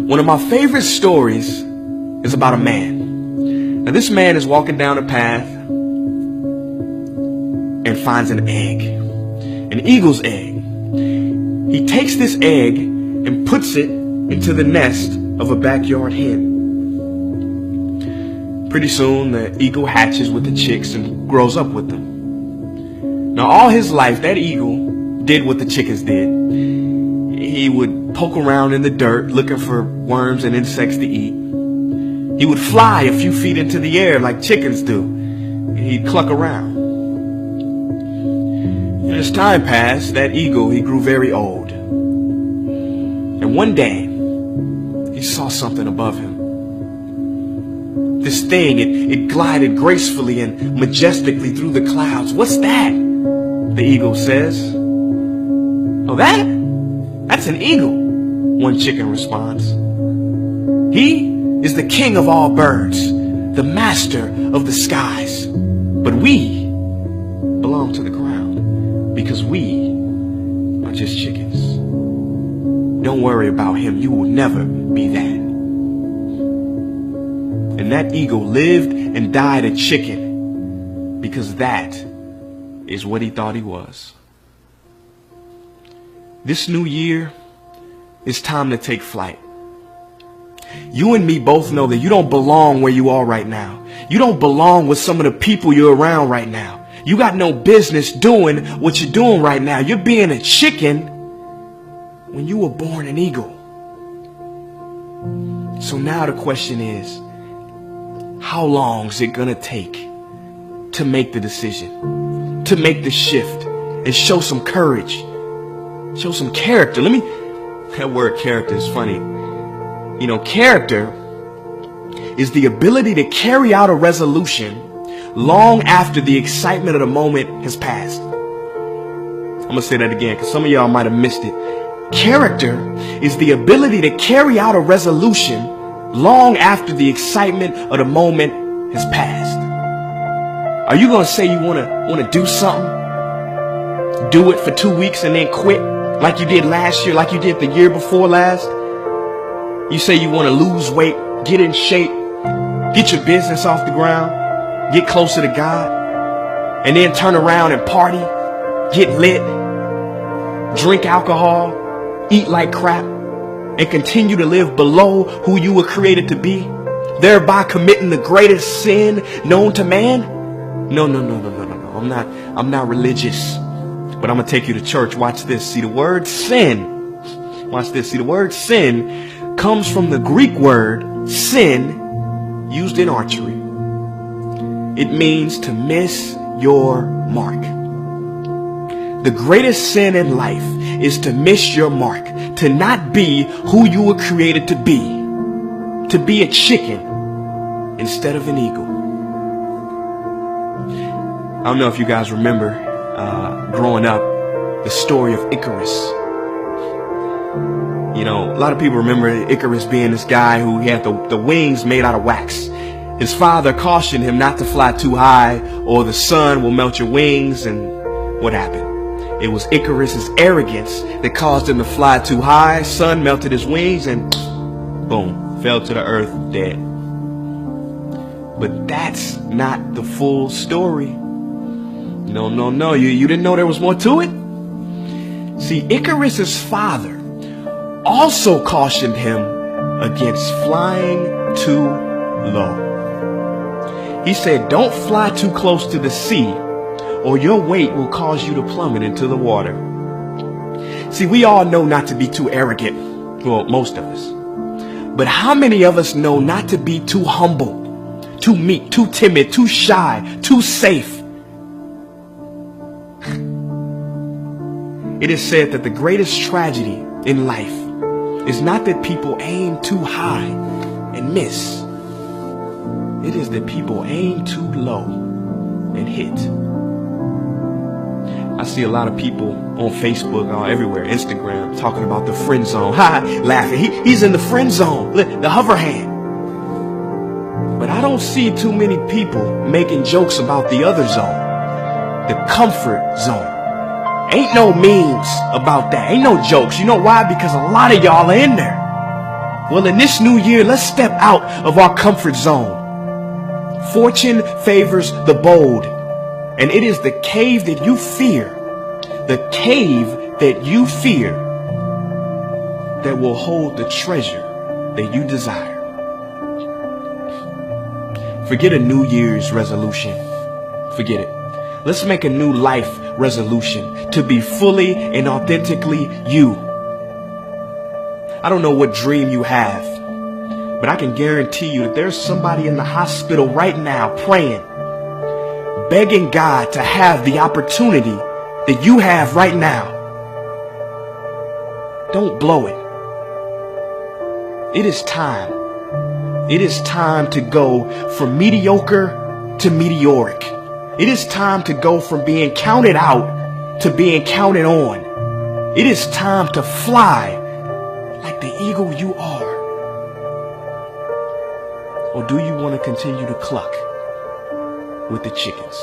One of my favorite stories is about a man. Now this man is walking down a path and finds an egg, an eagle's egg. He takes this egg and puts it into the nest of a backyard hen. Pretty soon the eagle hatches with the chicks and grows up with them. Now all his life that eagle did what the chickens did. He would poke around in the dirt looking for worms and insects to eat. He would fly a few feet into the air like chickens do. He'd cluck around. And as time passed, that eagle, he grew very old. And one day, he saw something above him. This thing, it glided gracefully and majestically through the clouds. "What's that?" the eagle says. "Oh, that's an eagle," one chicken responds. "He is the king of all birds, the master of the skies. But we belong to the ground because we are just chickens. Don't worry about him. You will never be that." And that eagle lived and died a chicken because that is what he thought he was. This new year, it's time to take flight. You and me both know that you don't belong where you are right now. You don't belong with some of the people you're around right now. You got no business doing what you're doing right now. You're being a chicken when you were born an eagle. So now the question is, how long is it gonna take to make the decision, to make the shift, and show some courage, show some character? That word character is funny. You know, character is the ability to carry out a resolution long after the excitement of the moment has passed. I'm gonna say that again because some of y'all might have missed it. Character is the ability to carry out a resolution long after the excitement of the moment has passed. Are you gonna say you wanna do something, do it for 2 weeks and then quit like you did last year, like you did the year before last? You say you want to lose weight, get in shape, get your business off the ground, get closer to God, and then turn around and party, get lit, drink alcohol, eat like crap, and continue to live below who you were created to be, thereby committing the greatest sin known to man? No. I'm not religious, but I'm gonna take you to church. Watch this. See the word sin. Watch this. See the word sin comes from the Greek word sin, used in archery. It means to miss your mark. The greatest sin in life is to miss your mark, to not be who you were created to be a chicken instead of an eagle. I don't know if you guys remember growing up the story of Icarus. You know, a lot of people remember Icarus being this guy who had the wings made out of wax. His father cautioned him not to fly too high or the sun will melt your wings, and what happened? It was Icarus's arrogance that caused him to fly too high. Sun melted his wings and boom, fell to the earth dead. But that's not the full story. No. You didn't know there was more to it? See, Icarus's father also cautioned him against flying too low. He said, don't fly too close to the sea or your weight will cause you to plummet into the water. See, we all know not to be too arrogant. Well, most of us. But how many of us know not to be too humble, too meek, too timid, too shy, too safe? It is said that the greatest tragedy in life is not that people aim too high and miss. It is that people aim too low and hit. I see a lot of people on Facebook or everywhere, Instagram, talking about the friend zone. Laughing. He's in the friend zone, the hover hand. But I don't see too many people making jokes about the other zone, the comfort zone. Ain't no memes about that. Ain't no jokes. You know why? Because a lot of y'all are in there. Well, in this new year, let's step out of our comfort zone. Fortune favors the bold, and it is the cave that you fear, that will hold the treasure that you desire. Forget a New Year's resolution. Forget it. Let's make a new life resolution to be fully and authentically you. I don't know what dream you have, but I can guarantee you that there's somebody in the hospital right now praying, begging God to have the opportunity that you have right now. Don't blow it. It is time. It is time to go from mediocre to meteoric. It is time to go from being counted out to being counted on. It is time to fly like the eagle you are. Or do you want to continue to cluck with the chickens?